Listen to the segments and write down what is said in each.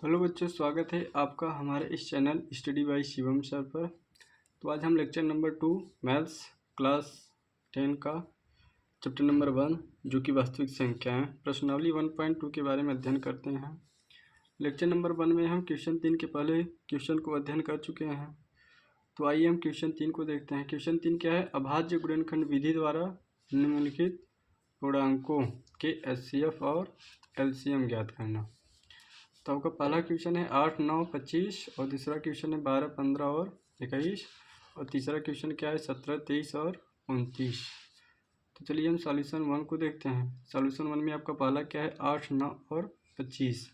Hello बच्चों, स्वागत है आपका हमारे इस channel study bye Shivam sir पर। तो आज हम लेक्चर नंबर 2 मैथ्स क्लास 10 का चैप्टर नंबर 1 जो कि वास्तविक संख्याएं प्रश्नावली 1.2 के बारे में अध्ययन करते हैं। लेक्चर नंबर 1 में हम क्वेश्चन 3 के पहले क्वेश्चन को अध्ययन कर चुके हैं। तो आइए हम क्वेश्चन 3 को देखते हैं। क्वेश्चन 3 क्या है? अभाज्य गुणनखंड विधि द्वारा निम्नलिखित पूर्णांकों के HCF और LCM ज्ञात करना। तो आपका पहला क्वेश्चन है 8, 9, 25 और दूसरा क्वेश्चन है 12, 15 और 21 और तीसरा क्वेश्चन क्या है 17, 23 और 29। तो चलिए हम सॉल्यूशन 1 को देखते हैं। सॉल्यूशन 1 में आपका पहला क्या है 8, 9 और 25।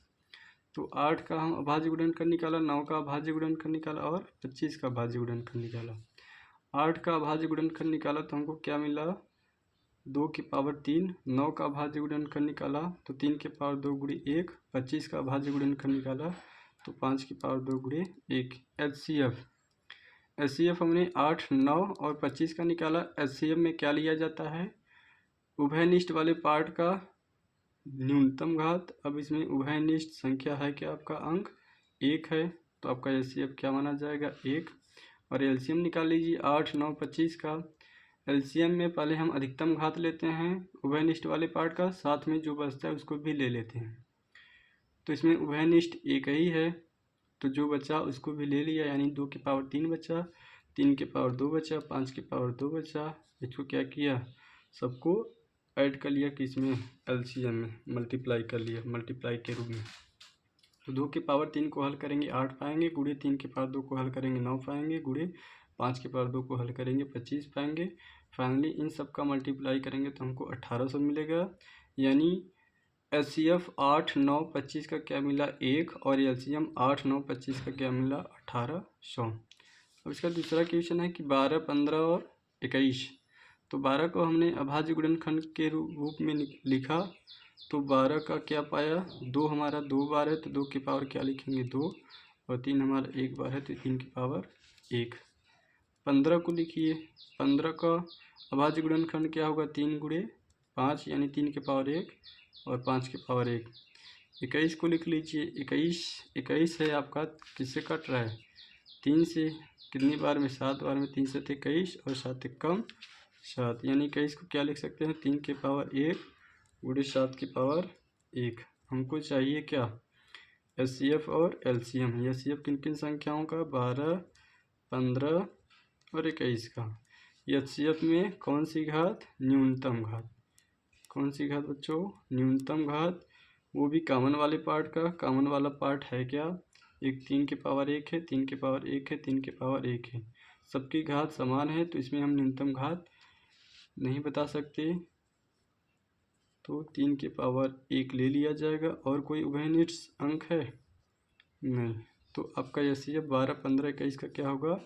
तो 8 का हम अभाज्य गुणनखंड निकाला, 9 का अभाज्य गुणनखंड निकाला और 25 का अभाज्य गुणनखंड निकाला। 8 का अभाज्य गुणनखंड निकाला तो हमको क्या मिला 2 की पावर 3। 9 का अभाज्य गुणनखंड निकाला तो 3 की पावर 2 गुणे 1। 25 का अभाज्य गुणनखंड निकाला तो 5 की पावर 2 गुणे 1। एचसीएफ हमने 8, 9 और 25 का निकाला। एचसीएफ में क्या लिया जाता है? उभयनिष्ठ वाले पार्ट का न्यूनतम घात। अब इसमें उभयनिष्ठ संख्या है क्या? आपका अंक 1 है, तो आपका एचसीएफ क्या माना जाएगा? 1। और एलसीएम निकाल लीजिए 8, 9, 25 का। एलसीएम में पहले हम अधिकतम घात लेते हैं उभयनिष्ठ वाले पार्ट का, साथ में जो बचता है उसको भी ले लेते हैं। तो इसमें उभयनिष्ठ एक ही है, तो जो बचा उसको भी ले लिया, यानी 2 की पावर 3 बचा, 3 की पावर 2 बचा, 5 की पावर 2 बचा। इसको क्या किया, सबको ऐड कर लिया कि इसमें एलसीएम में मल्टीप्लाई कर लिया, मल्टीप्लाई के रूप में। तो 2 की पावर 3 को हल करेंगे 8 पाएंगे, गुणे 3 की पावर 2 को हल करेंगे 9 पाएंगे, गुणे 5 की पावर 2 को हल करेंगे 25 पाएंगे। फाइनली इन सब का मल्टीप्लाई करेंगे तो हमको 1800 मिलेगा। यानी एचसीएफ 8, 9, 25 का क्या मिला 1 और एलसीएम 8, 9, 25 का क्या मिला 1800। अब इसका दूसरा क्वेश्चन है कि 12, 15 और 21। तो 12 को हमने अभाज्य गुणनखंड के रूप में लिखा, तो 12 का क्या पाया 2, हमारा 2 बार है तो 2 की पावर क्या लिखेंगे 2, और 3 हमारा 1 बार है तो 3 की पावर 1। 15 को लिखिए, 15 का अभाज्य गुणनखंड क्या होगा 3 गुणे 5 यानी 3 की पावर 1 और 5 की पावर 1। 21 को लिख लीजिए, 21 है आपका किससे कट रहा है 3 से, कितनी बार में 7 बार में, 3 से 21 और 7 कम 7, यानी 21 को क्या लिख सकते हैं 3 की पावर 1 गुणे 7 की पावर 1। हमको चाहिए क्या एचसीएफ और एलसीएम। एचसीएफ किन किन संख्याओं का 12, 15 और 21 का। एचसीएफ में कौन सी घात? न्यूनतम घात। कौन सी घात बच्चों? न्यूनतम घात, वो भी कॉमन वाले पार्ट का। कॉमन वाला पार्ट है क्या? एक 3 की पावर 1 है, 3 की पावर 1 है, 3 की पावर 1 है, सबकी घात समान है, तो इसमें हम न्यूनतम घात नहीं बता सकते, तो 3 की पावर 1 ले लिया जाएगा। और कोई उभयनिष्ठ अंक है? नहीं। तो आपका एचसीएफ 12, 15, 21 का क्या होगा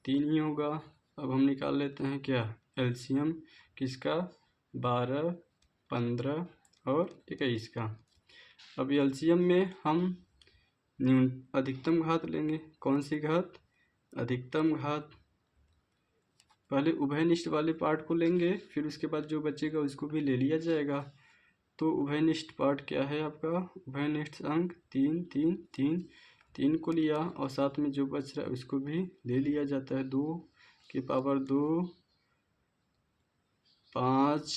3 ही होगा। अब हम निकाल लेते हैं क्या एलसीएम किसका 12, 15 और 21 का। अब एलसीएम में हम अधिकतम घात लेंगे। कौन सी घात? अधिकतम घात। पहले उभयनिष्ठ वाले पार्ट को लेंगे, फिर उसके बाद जो बचेगा उसको भी ले लिया जाएगा। तो उभयनिष्ठ पार्ट क्या है आपका? उभयनिष्ठ अंक 3, 3, 3, 3 को लिया और साथ में जो बच रहा है उसको भी ले लिया जाता है। 2 की पावर 2, 5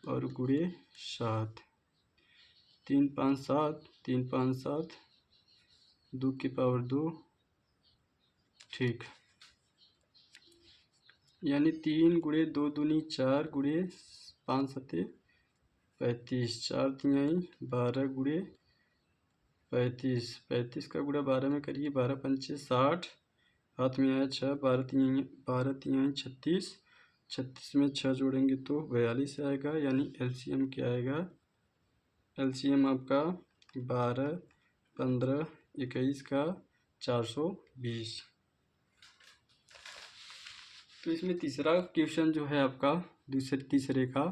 और गुणे 7, 3, 5, 7, 3, 5, 7, 2 की पावर 2, ठीक, यानी 3 गुणे 2 दूनी 4 गुणे 5 सते 35, 4 तिहाई 12 गुणे 35, 35 का गुणा 12 में करिए, 12 पंचे 60, हाथ में आया 6, 12 तिहाई 36, 36 में 6 जोड़ेंगे तो 42 आएगा। यानी एलसीएम क्या आएगा? एलसीएम आपका 12, 15, 21 का 420। तो इसमें तीसरा क्वेश्चन जो है आपका तीसरे का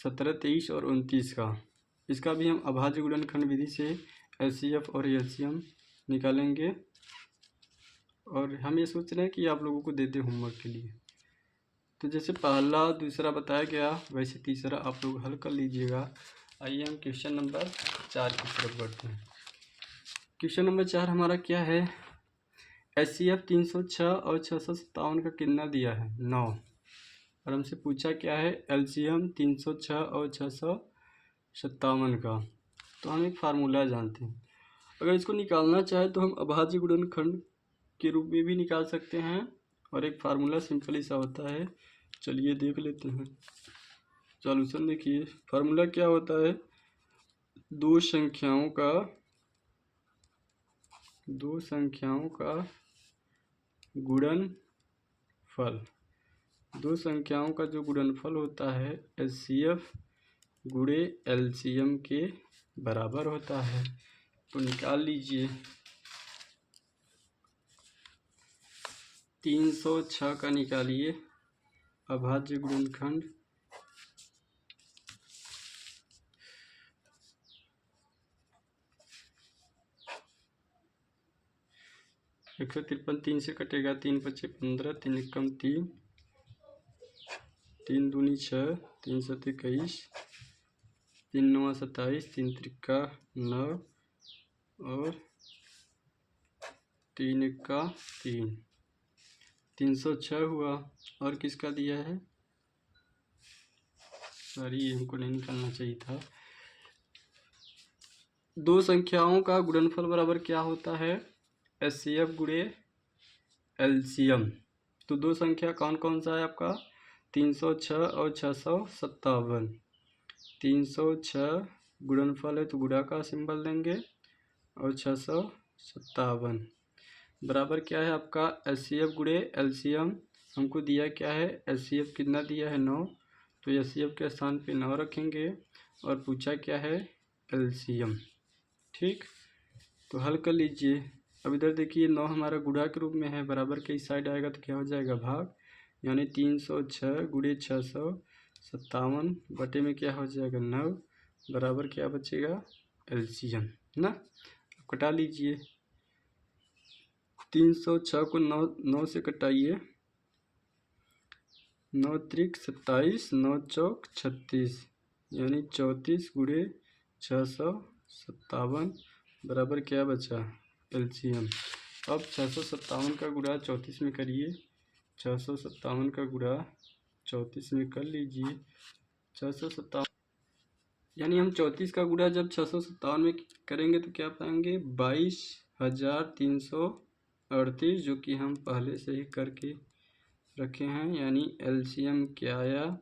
17, 23 और 29 का, इसका भी हम अभाज्य गुणनखंड विधि से एचसीएफ और एलसीएम निकालेंगे। और हम ये सोच रहे हैं कि आप लोगों को दे दें होमवर्क के लिए। तो जैसे पहला दूसरा बताया गया वैसे तीसरा आप लोग हल कर लीजिएगा। आइए हम क्वेश्चन नंबर 4 की तरफ बढ़ते हैं। क्वेश्चन नंबर 4 हमारा क्या है, HCF 306 और 657 का कितना दिया है 9, और हमसे पूछा क्या है LCM 306 और 657 का। तो हम एक फार्मूला जानते हैं, अगर इसको निकालना चाहे तो हम अभाज्य गुणनखंड के रूप में भी निकाल सकते हैं, और एक फार्मूला सिंपल सा होता है, चलिए देख लेते हैं। सॉल्यूशन देखिए, फार्मूला क्या होता है, दो संख्याओं का गुणनफल, दो संख्याओं का जो गुणनफल होता है HCF गुणे LCM के बराबर होता है। तो निकाल लीजिए, 306 का निकालिए अभाज्य गुणनखंड, 153 3 से कटेगा, 3 पच्चे 15, 3 एकम 3, 3 दूनी 6, 3 सत 21, 3 नवा 27, 3 त्रिका 9 और 3 एक्का 3, 306 हुआ। और किसका दिया है, सॉरी हमको नहीं निकालना चाहिए था। दो संख्याओं का गुणनफल बराबर क्या होता है HCF गुणे LCM। तो दो संख्या कौन कौन सा है आपका, 306 और 657। 306 गुणनफल है तो गुणा का सिंबल देंगे, और 657 बराबर क्या है आपका HCF गुणे LCM। हमको दिया क्या है HCF कितना दिया है 9, तो HCF के स्थान पे 9 रखेंगे, और पूछा क्या है LCM। ठीक, तो हल कर लीजिए। अब इधर देखिए 9 हमारा गुणा के रूप में है, बराबर के इस साइड आएगा तो क्या हो जाएगा भाग, यानी 306 गुणे 657 बटे में क्या हो जाएगा 9, बराबर क्या बचेगा LCM ना। कटा लीजिए, 306 को 9 से कटाइए, 9 त्रिक 27, 9 चौक 36, यानी 34 गुणे 657 बराबर क्या बचा LCM। अब 657 का गुणा 34 में करिए, 657 का गुणा 34 में कर लीजिए, 657 यानी हम 34 का गुणा जब 657 में करेंगे तो क्या पाएंगे 22,338, जो कि हम पहले से ही करके रखे हैं। यानी LCM क्या आया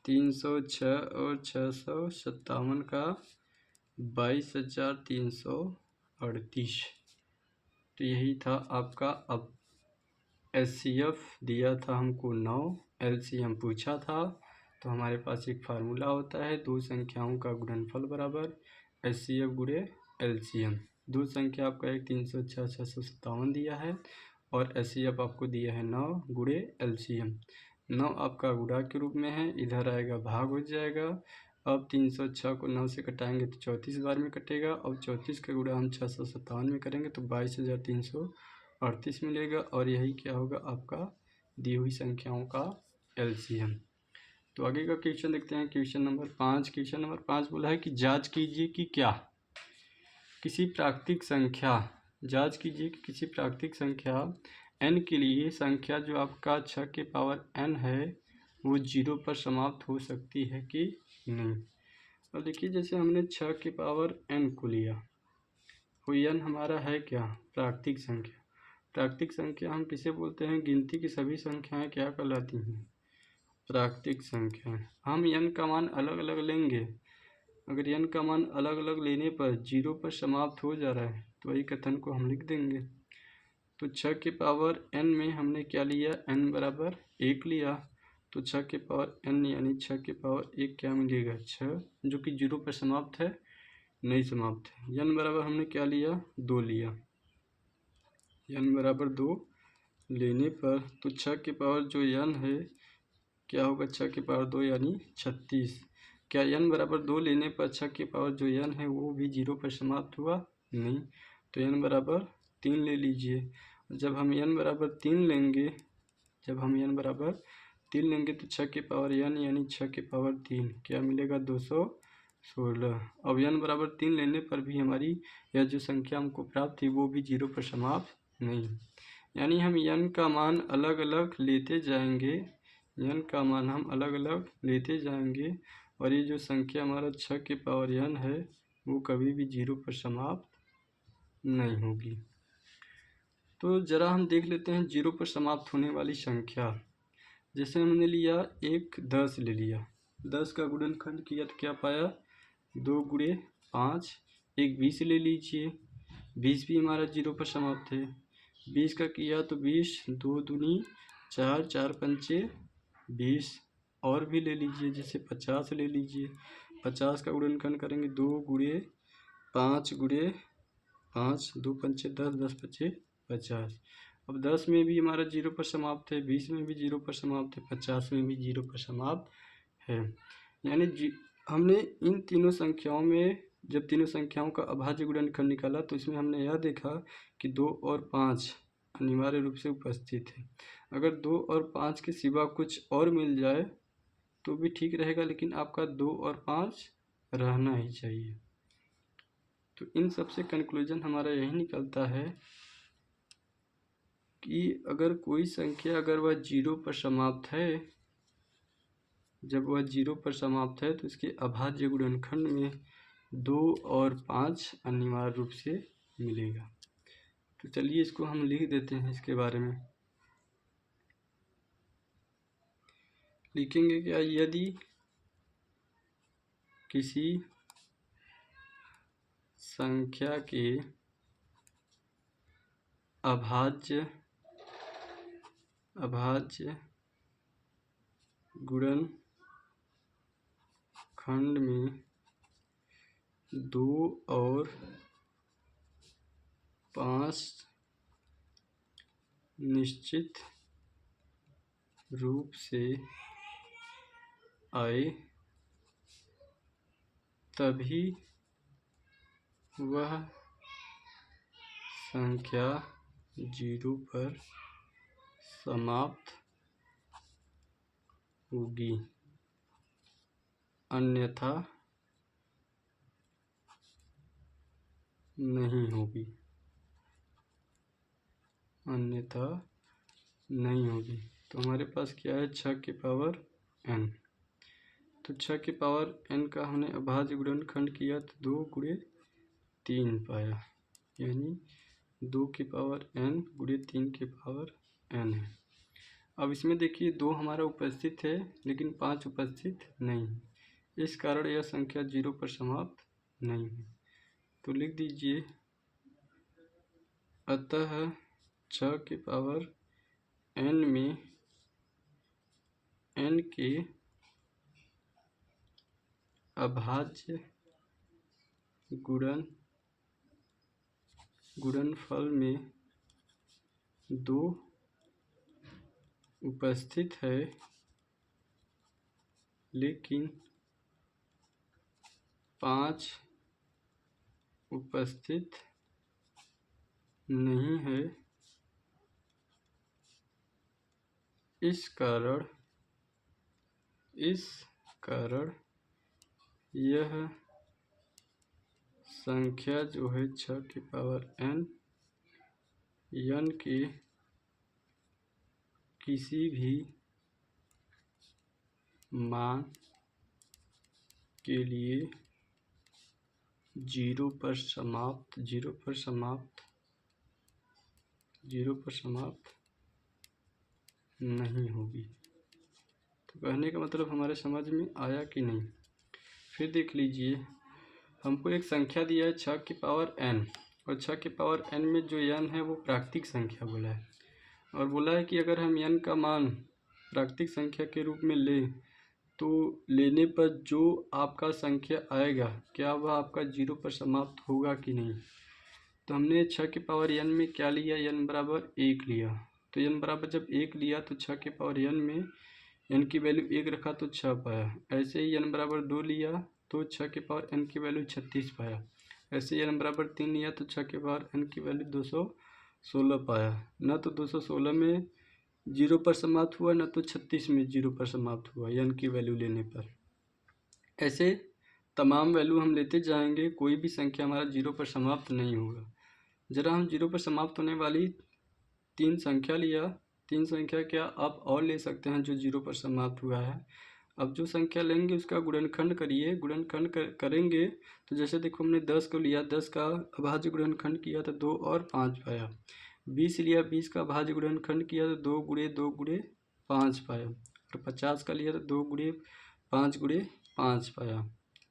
306 और 657 का 22,338। तो यही था आपका। अब HCF दिया था हमको 9, LCM पूछा था, तो हमारे पास एक फार्मूला होता है, दो संख्याओं का गुणनफल बराबर HCF गुणे LCM। दो संख्या आपका एक 306 657 दिया है, और HCF आपको दिया है 9 गुणे LCM। 9 आपका गुणा के रूप में है, इधर आएगा भाग हो जाएगा। अब 306 को 9 से कटाएंगे तो 34 बार में कटेगा, और 34 का गुणा हम 657 में करेंगे तो 22,338 मिलेगा, और यही क्या होगा आपका दी हुई संख्याओं का LCM। तो आगे का क्वेश्चन देखते हैं, क्वेश्चन नंबर 5। क्वेश्चन नंबर 5 बोला है कि जांच कीजिए कि क्या किसी प्राकृतिक संख्या n के लिए संख्या जो आपका 6 के पावर n है वो 0 पर समाप्त हो सकती है कि नहीं। और देखिए जैसे हमने 6 के पावर n को लिया, वो n हमारा है क्या प्राकृतिक संख्या। प्राकृतिक संख्या हम किसे बोलते हैं, गिनती की सभी संख्याएं क्या कहलाती हैं प्राकृतिक संख्याएं। हम n का मान अलग अलग लेंगे, अगर n का मान अलग अलग लेने पर 0 पर समाप्त हो जा रहा है तो वही कथन को हम लिख देंगे। तो 6 के पावर n में हमने क्या लिया n बराबर 1 लिया, तो 6 के पावर n यानी 6 के पावर 1 क्या मिलेगा 6, जो कि 0 पर समाप्त है नहीं समाप्त है। n बराबर हमने क्या लिया 2 लिया, n बराबर 2 लेने पर तो 6 के पावर जो n है क्या होगा 6 के पावर 2 यानी 36। क्या n बराबर 2 लेने पर 6 के पावर जो n है वो भी 0 पर समाप्त हुआ नहीं, तो n बराबर 3 ले लीजिए। जब हम n बराबर 3 लेंगे तो 6 के पावर n यानी 6 के पावर 3 क्या मिलेगा 16। अब n बराबर 3 लेने पर भी हमारी यह जो संख्या हमको प्राप्त थी वो भी 0 पर समाप्त नहीं, यानी हम n का मान अलग अलग लेते जाएंगे, n का मान हम अलग अलग लेते जाएंगे और ये जो संख्या हमारा 6 की पावर n है वो कभी भी 0 पर समाप्त नहीं होगी। तो ज़रा हम देख लेते हैं 0 पर समाप्त होने वाली संख्या। जैसे हमने लिया एक 10 ले लिया, 10 का गुणनखंड किया तो क्या पाया 2 गुणे 5। एक 20 ले लीजिए, 20 भी हमारा 0 पर समाप्त है। 20 का किया तो 20, 2 दूनी 4, 4 पंचे 20। और भी ले लीजिए, जैसे 50 ले लीजिए, 50 का गुणनखंड करेंगे 2 गुणे 5 गुणे 5, 2 पंचे 10, 10 पंचे 50। अब 10 में भी हमारा 0 पर समाप्त है, 20 में भी 0 पर समाप्त है, 50 में भी 0 पर समाप्त है। यानी हमने इन तीनों संख्याओं में जब तीनों संख्याओं का अभाज्य गुणनखंड निकाला तो इसमें हमने यह देखा कि 2 और 5 अनिवार्य रूप से उपस्थित है। अगर 2 और 5 के सिवा कुछ और मिल जाए तो भी ठीक रहेगा, लेकिन आपका 2 और 5 रहना ही चाहिए। तो इन सब से कंक्लूजन हमारा यही निकलता है कि अगर कोई संख्या अगर वह 0 पर समाप्त है, जब वह 0 पर समाप्त है तो इसके अभाज्य गुणनखंड में 2 और 5 अनिवार्य रूप से मिलेगा। तो चलिए इसको हम लिख देते हैं। इसके बारे में लिखेंगे क्या, यदि किसी संख्या के अभाज्य गुणनखंड में 2 और 5 निश्चित रूप से आए तभी वह संख्या 0 पर समाप्त होगी, अन्यथा नहीं होगी, अन्यथा नहीं होगी। तो हमारे पास क्या है 6 की पावर n। तो 6 की पावर n का हमने अभाज्य गुणनखंड किया तो 2 गुणे 3 पाया, यानी 2 की पावर n गुणे 3 की पावर n है। अब इसमें देखिए 2 हमारा उपस्थित है लेकिन 5 उपस्थित नहीं है, इस कारण यह संख्या 0 पर समाप्त नहीं है। तो लिख दीजिए, अतः 6 की पावर n में n के अभाज्य गुणनफल में 2 उपस्थित है लेकिन 5 उपस्थित नहीं है। इस कारण यह संख्या जो है 6 की पावर n के किसी भी मान के लिए 0 पर समाप्त नहीं होगी। तो कहने का मतलब हमारे समझ में आया कि नहीं। फिर देख लीजिए, हमको एक संख्या दिया है 6 की पावर n, और 6 की पावर n में जो n है वो प्राकृतिक संख्या बोला है, और बोला है कि अगर हम n का मान प्राकृतिक संख्या के रूप में लें तो लेने पर जो आपका संख्या आएगा क्या वह आपका 0 पर समाप्त होगा कि नहीं। तो हमने 6 की पावर n में क्या लिया, n बराबर 1 लिया। तो n बराबर जब 1 लिया तो 6 की पावर n में n की वैल्यू 1 रखा तो 6 पाया। ऐसे ही n बराबर 2 लिया तो 6 की पावर n की वैल्यू 36 पाया। ऐसे ही n बराबर 3 लिया तो 6 की पावर n की वैल्यू 216 पाया। न तो 216 में 0 पर समाप्त हुआ, न तो 36 में 0 पर समाप्त हुआ n की वैल्यू लेने पर। ऐसे तमाम वैल्यू हम लेते जाएंगे, कोई भी संख्या हमारा जीरो पर समाप्त नहीं होगा। जरा हम जीरो पर समाप्त होने वाली तीन संख्या लिया, तीन संख्या क्या आप और ले सकते हैं जो जीरो पर समाप्त हुआ है। अब जो संख्या लेंगे उसका गुणनखंड करिए, गुणनखंड करेंगे तो जैसे देखो हमने 10 को लिया, 10 का अभाज्य गुणनखंड किया तो 2 और 5 पाया। 20 लिया, 20 का अभाज्य गुणनखंड किया तो 2 गुणे 2 गुणे 5 पाया। और 50 का लिया तो 2 गुणे 5 गुणे 5 पाया।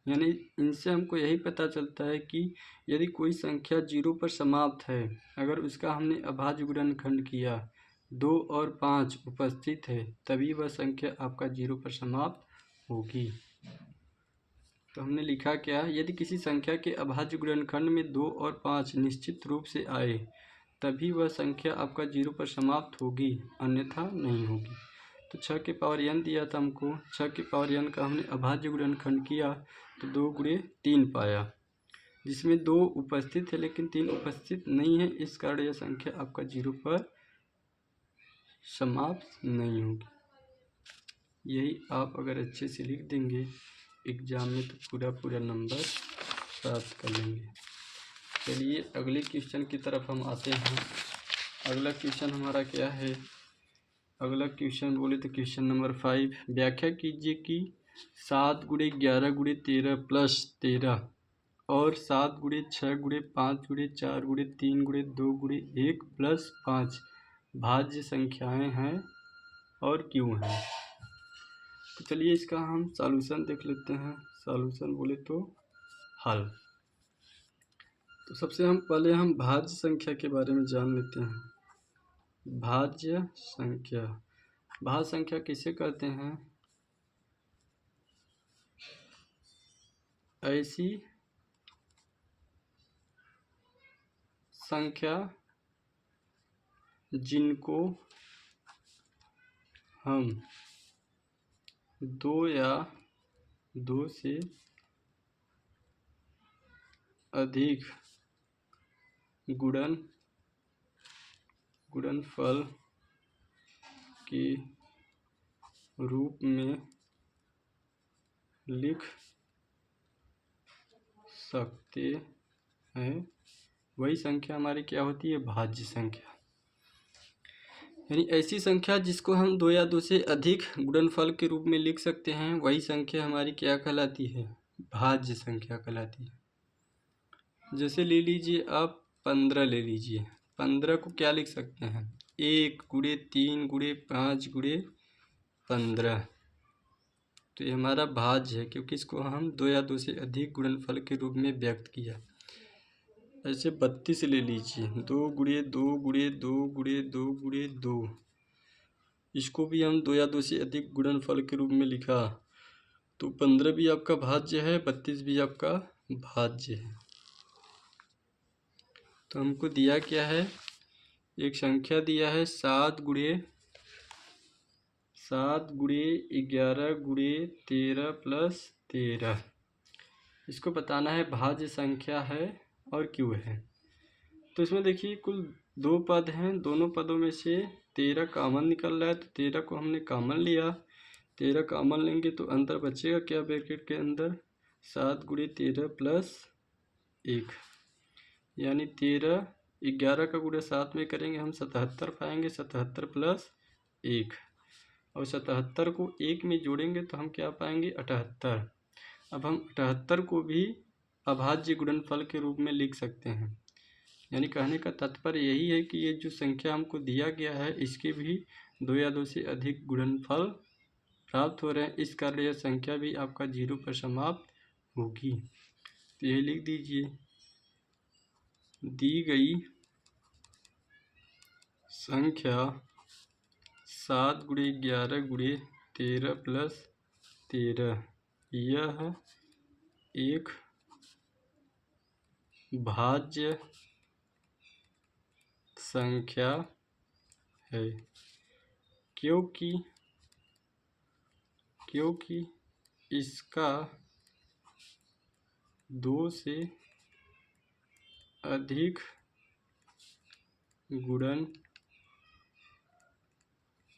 यानी इनसे हमको यही पता चलता है कि यदि कोई संख्या जीरो पर समाप्त है, अगर उसका हमने अभाज्य गुणनखंड किया, 2 और 5 उपस्थित है, तभी वह संख्या आपका जीरो पर समाप्त होगी। तो हमने लिखा क्या, यदि किसी संख्या के अभाज्य गुणनखंड में 2 और 5 निश्चित रूप से आए, तभी वह संख्या आपका जीरो पर समाप्त होगी, अन्यथा नहीं होगी। तो 6 के पावर n दिया था हमको, 6 के पावर n का हमने अभाज्य गुणनखंड किया तो 2 गुणे 3 पाया, जिसमें 2 उपस्थित है लेकिन 3 उपस्थित नहीं है, इस कारण यह संख्या आपका जीरो पर समाप्त नहीं होगी। यही आप अगर अच्छे से लिख देंगे एग्जाम में तो पूरा नंबर प्राप्त कर लेंगे। चलिए अगले क्वेश्चन की तरफ हम आते हैं। अगला क्वेश्चन हमारा क्या है, अगला क्वेश्चन बोले तो क्वेश्चन नंबर 5, व्याख्या कीजिए कि 7 गुणे 11 गुणे 13 प्लस 13 और 7 गुणे 6 गुणे 5 गुणे 4 गुणे 3 गुणे 2 गुणे 1 प्लस 5 भाज्य संख्याएं हैं और क्यों हैं। तो चलिए इसका हम सॉल्यूशन देख लेते हैं। सॉल्यूशन बोले तो हल। तो सबसे पहले हम भाज्य संख्या के बारे में जान लेते हैं। भाज्य संख्या, भाज्य संख्या किसे कहते हैं, ऐसी संख्या जिनको हम 2 या 2 से अधिक गुणनफल के रूप में लिख सकते हैं, वही संख्या हमारी क्या होती है, भाज्य संख्या। यानी ऐसी संख्या जिसको हम 2 या 2 से अधिक गुणनफल के रूप में लिख सकते हैं, वही संख्या हमारी क्या कहलाती है, भाज्य संख्या कहलाती है। जैसे ले लीजिए आप 15 ले लीजिए, 15 को क्या लिख सकते हैं, 1 गुणे 3 गुणे 5 गुणे 15। तो ये हमारा भाज्य है क्योंकि इसको हम 2 या 2 से अधिक गुणनफल के रूप में व्यक्त किया। ऐसे 32 ले लीजिए, 2 गुणे 2 गुणे 2 गुणे 2 गुणे 2, इसको भी हम 2 या 2 से अधिक गुणनफल के रूप में लिखा, तो 15 भी आपका भाज्य है, 32 भी आपका भाज्य है। तो हमको दिया क्या है, एक संख्या दिया है 7 गुणे 11 गुणे 13 प्लस 13। इसको बताना है भाज्य संख्या है और क्यों है। तो इसमें देखिए कुल 2 पद हैं, दोनों पदों में से 13 कॉमन निकल रहा है, तो 13 को हमने कॉमन लिया। 13 कॉमन लेंगे तो अंतर बचेगा क्या ब्रैकेट के अंदर, 7 गुणे 13 प्लस 1, यानी 13, 11 का गुणे 7 में करेंगे हम 77 पाएंगे, 77 प्लस 1, और 77 को 1 में जोड़ेंगे तो हम क्या पाएंगे, 78। अब हम 78 को भी अभाज्य गुणनफल के रूप में लिख सकते हैं। यानी कहने का तात्पर्य यही है कि ये जो संख्या हमको दिया गया है, इसके भी 2 या 2 से अधिक गुणनफल प्राप्त हो रहे हैं, इस कारण यह संख्या भी आपका जीरो पर समाप्त होगी। तो यही लिख दीजिए, दी गई संख्या 7 गुणे 11 गुणे 13 प्लस 13 यह एक भाज्य संख्या है क्योंकि इसका 2 से अधिक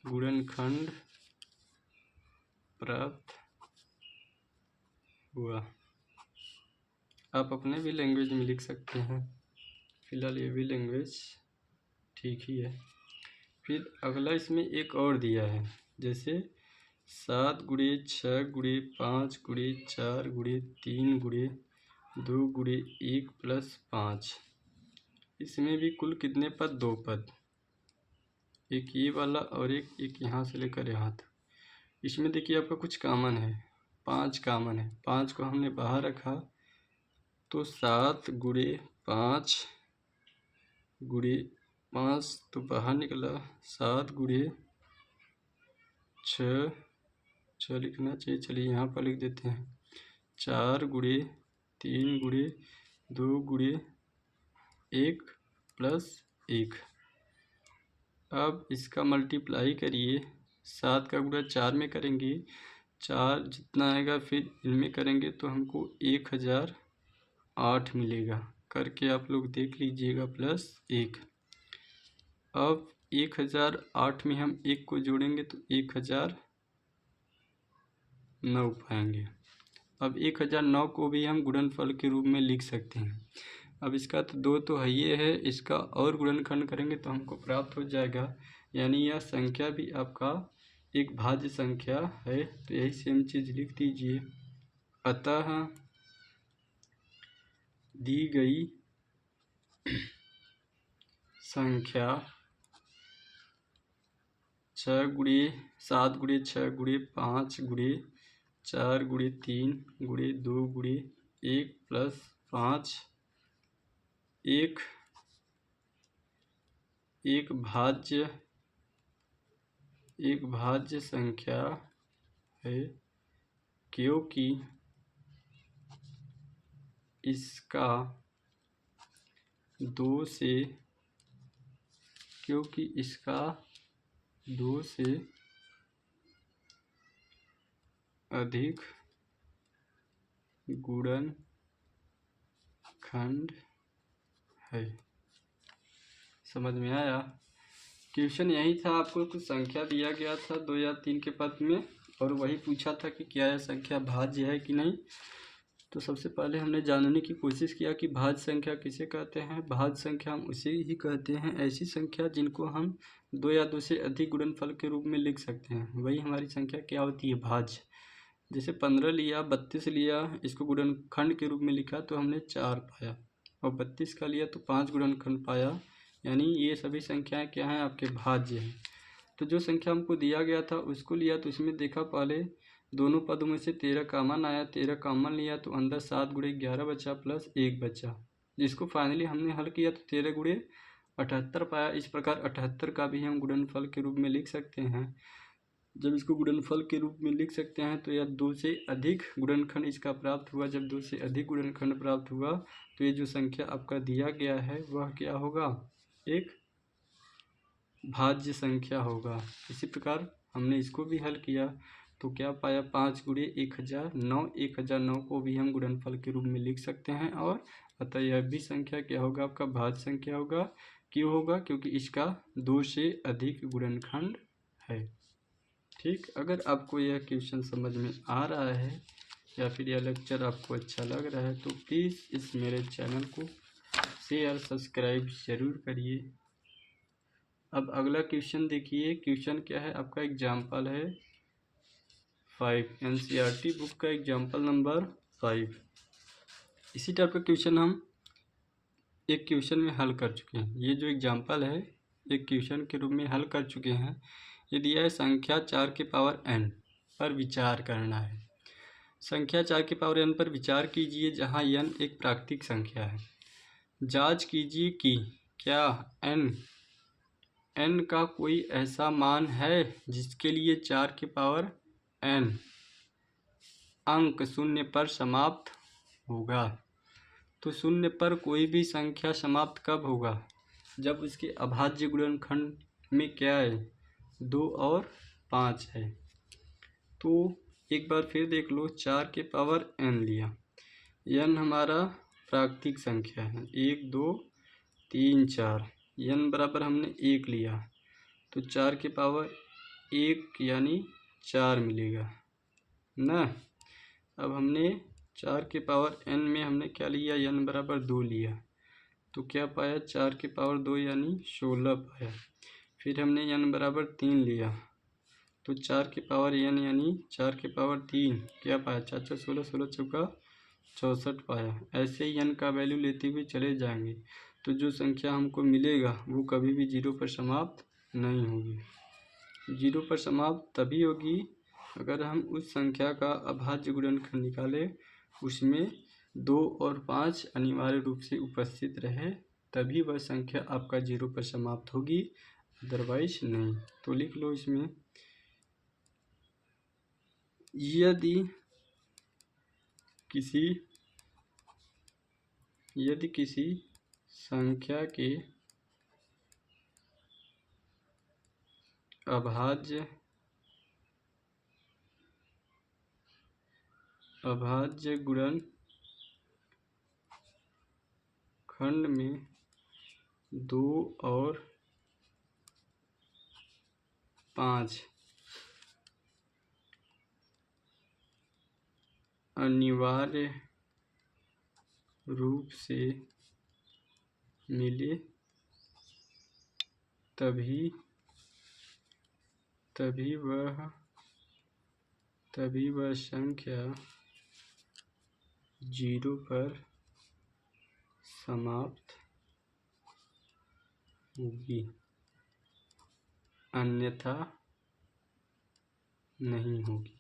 गुणनखंड प्राप्त हुआ। आप अपने भी लैंग्वेज में लिख सकते हैं, फिलहाल ये भी लैंग्वेज ठीक ही है। फिर अगला इसमें एक और दिया है, जैसे 7 गुणे 6 गुणे 5 गुणे 4 गुणे 3 गुणे 2 गुणे 1 प्लस 5। इसमें भी कुल कितने पद? 2 पद, एक ये वाला और एक यहाँ से लेकर यहाँ तक। इसमें देखिए आपका कुछ कॉमन है, 5 कॉमन है, 5 को हमने बाहर रखा तो 7 गुणे 5 गुणे 5 तो बाहर निकला, 7 गुणे 6 लिखना चाहिए, चलिए यहाँ पर लिख देते हैं, 4 गुणे 3 गुणे 2 गुणे 1 प्लस 1। अब इसका मल्टीप्लाई करिए, 7 का गुणा 4 में करेंगे, 4 जितना आएगा फिर इनमें करेंगे तो हमको 1008 मिलेगा, करके आप लोग देख लीजिएगा, प्लस 1। अब 1008 में हम 1 को जोड़ेंगे तो 1009 पाएंगे। अब 1009 को भी हम गुणनफल के रूप में लिख सकते हैं। अब इसका तो 2 तो है ही है, इसका और गुणनखंड करेंगे तो हमको प्राप्त हो जाएगा, यानी यह संख्या भी आपका एक भाज्य संख्या है। तो यही सेम चीज़ लिख दीजिए। अतः दी गई संख्या 6 गुणे 7 गुणे 6 गुणे 5 गुणे 4 गुणे 3 गुणे 2 गुणे 1 प्लस 5 एक भाज्य संख्या है, क्योंकि इसका 2 से अधिक गुणनखंड है। समझ में आया? क्वेश्चन यही था, आपको कुछ संख्या दिया गया था 2 या 3 के पद में, और वही पूछा था कि क्या यह संख्या भाज्य है कि नहीं। तो सबसे पहले हमने जानने की कोशिश किया कि भाज्य संख्या किसे कहते हैं। भाज्य संख्या हम उसे ही कहते हैं, ऐसी संख्या जिनको हम 2 या 2 से अधिक गुणनफल के रूप में लिख सकते हैं, वही हमारी संख्या क्या होती है? भाज्य। जैसे 15 लिया, 32 लिया, इसको गुणनखंड के रूप में लिखा तो हमने 4 पाया, और 32 का लिया तो 5 गुणनखंड पाया, यानी ये सभी संख्याएं क्या हैं? आपके भाज्य हैं। तो जो संख्या हमको दिया गया था उसको लिया, तो इसमें देखा पहले दोनों पदों में से 13 कॉमन आया, 13 कॉमन लिया तो अंदर 7 गुणे 11 बचा प्लस 1 बचा, जिसको फाइनली हमने हल किया तो 13 गुणे 78 पाया। इस प्रकार 78 का भी हम गुणनफल के रूप में लिख सकते हैं। जब इसको गुणनफल के रूप में लिख सकते हैं तो यह 2 से अधिक गुणनखंड इसका प्राप्त हुआ। जब 2 से अधिक गुणनखंड प्राप्त हुआ तो ये जो संख्या आपका दिया गया है वह क्या होगा? एक भाज्य संख्या होगा। इसी प्रकार हमने इसको भी हल किया तो क्या पाया? 5 गुणे 1009, 1009 को भी हम गुणनफल के रूप में लिख सकते हैं, और अतः यह भी संख्या क्या होगा? आपका भाज्य संख्या होगा। क्यों होगा? क्योंकि इसका 2 से अधिक गुणनखंड है। ठीक, अगर आपको यह क्वेश्चन समझ में आ रहा है या फिर यह लेक्चर आपको अच्छा लग रहा है तो प्लीज़ इस मेरे चैनल को शेयर सब्सक्राइब ज़रूर करिए। अब अगला क्वेश्चन देखिए। क्वेश्चन क्या है? आपका एग्जाम्पल है 5, NCERT बुक का एग्जाम्पल नंबर 5। इसी टाइप का क्वेश्चन हम एक क्वेश्चन में हल कर चुके हैं। ये जो एग्जाम्पल है एक क्वेश्चन के रूप में हल कर चुके हैं। ये दिया है संख्या 4 के पावर n पर विचार करना है। संख्या 4 के पावर n पर विचार कीजिए जहाँ n एक प्राकृतिक संख्या है। जांच कीजिए कि क्या n का कोई ऐसा मान है जिसके लिए 4 के पावर n अंक शून्य पर समाप्त होगा। तो शून्य पर कोई भी संख्या समाप्त कब होगा? जब उसके अभाज्य गुणनखंड में क्या है? 2 और 5 है। तो एक बार फिर देख लो, 4 के पावर n लिया, n हमारा प्राकृतिक संख्या है, 1 2 3 4, n बराबर हमने 1 लिया तो 4 के पावर 1 यानी 4 मिलेगा ना। अब हमने 4 के पावर n में हमने क्या लिया, n बराबर 2 लिया, तो क्या पाया 4 के पावर 2 यानी 16 पाया। फिर हमने n बराबर 3 लिया, तो 4 के पावर n यानी 4 के पावर 3 क्या पाया, 4 4 16, 16 चौका 64 पाया। ऐसे ही n का वैल्यू लेते हुए चले जाएंगे, तो जो संख्या हमको मिलेगा वो कभी भी 0 पर समाप्त नहीं होगी। 0 पर समाप्त तभी होगी अगर हम उस संख्या का अभाज्य गुणनखंड निकालें, उसमें 2 और 5 अनिवार्य रूप से उपस्थित रहे, तभी वह संख्या आपका 0 पर समाप्त होगी, अदरवाइज नहीं। तो लिख लो इसमें, यदि किसी संख्या के अभाज्य गुणनखंड में 2 और 5 अनिवार्य रूप से मिले, तभी वह संख्या 0 पर समाप्त होगी, अन्यथा नहीं होगी।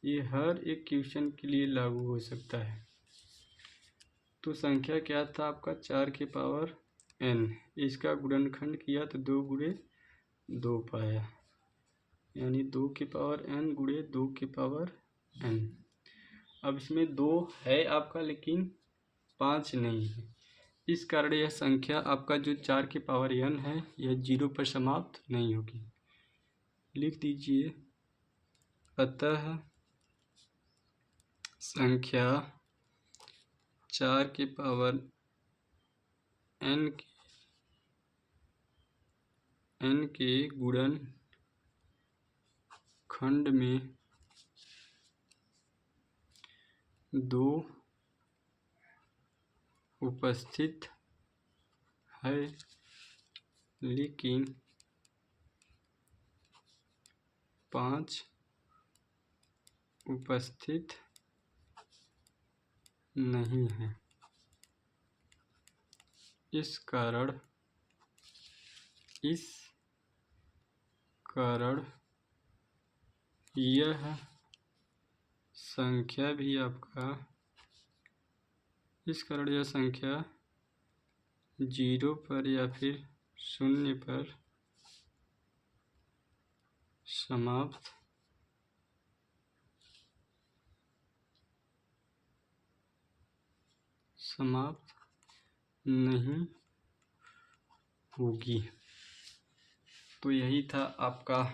ये हर एक क्वेश्चन के लिए लागू हो सकता है। तो संख्या क्या था आपका, 4 के पावर n, इसका गुणनखंड किया तो 2 गुणे 2 पाया, यानी 2 के पावर n गुणे 2 के पावर n। अब इसमें 2 है आपका लेकिन 5 नहीं है, इस कारण यह संख्या आपका जो 4 के पावर n है यह 0 पर समाप्त नहीं होगी। लिख दीजिए, अतः संख्या 4 के पावर n के गुणनखंड में 2 उपस्थित है, लेकिन 5 उपस्थित नहीं है। इस कारण यह संख्या भी आपका, इस कारण यह संख्या 0 पर या फिर 0 पर समाप्त नहीं होगी। तो यही था आपका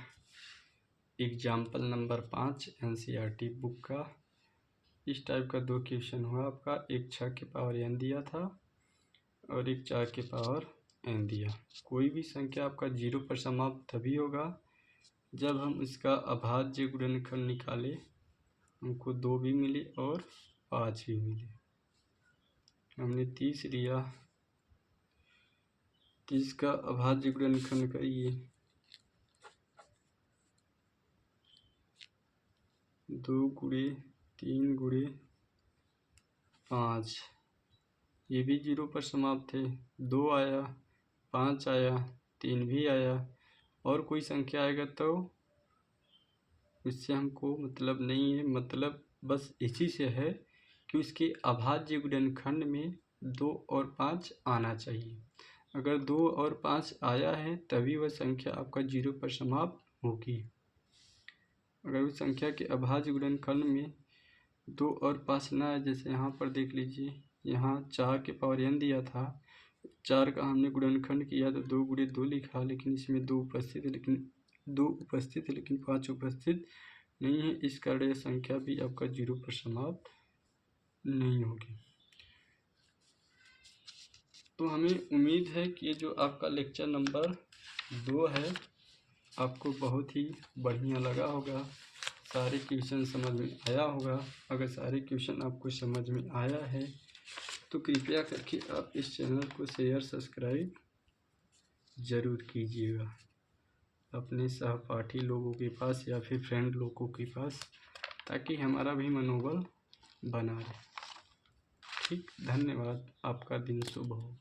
एग्जाम्पल नंबर 5 NCERT बुक का। इस टाइप का 2 क्वेश्चन हुआ आपका, एक 6 के पावर n दिया था और एक 4 के पावर n दिया। कोई भी संख्या आपका 0 पर समाप्त तभी होगा जब हम इसका अभाज्य गुणनखंड निकाले, हमको 2 भी मिले और 5 भी मिले। हमने 30 लिया, 30 का अभाज्य गुणनखंड करिए, 2 गुणे 3 गुणे 5, ये भी 0 पर समाप्त है। 2 आया, 5 आया, 3 भी आया, और कोई संख्या आएगा तो इससे हमको मतलब नहीं है, मतलब बस इसी से है कि उसके अभाज्य गुणनखंड में 2 और 5 आना चाहिए। अगर 2 और 5 आया है तभी वह संख्या आपका 0 पर समाप्त होगी। अगर उस संख्या के अभाज्य गुणनखंड में 2 और 5 ना आए, जैसे यहाँ पर देख लीजिए, यहाँ 4 के पावर n दिया था, 4 का हमने गुणनखंड किया तो 2 गुणे 2 लिखा, लेकिन इसमें 2 उपस्थित है, लेकिन 5 उपस्थित नहीं है। इस कारण यह संख्या भी आपका 0 पर समाप्त नहीं होगी। तो हमें उम्मीद है कि ये जो आपका लेक्चर नंबर 2 है आपको बहुत ही बढ़िया लगा होगा। सारे क्वेश्चन समझ में आया होगा। अगर सारे क्वेश्चन आपको समझ में आया है तो कृपया करके आप इस चैनल को शेयर सब्सक्राइब ज़रूर कीजिएगा अपने सहपाठी लोगों के पास या फिर फ्रेंड लोगों के पास, ताकि हमारा भी मनोबल बना रहे। ठीक, धन्यवाद। आपका दिन शुभ हो।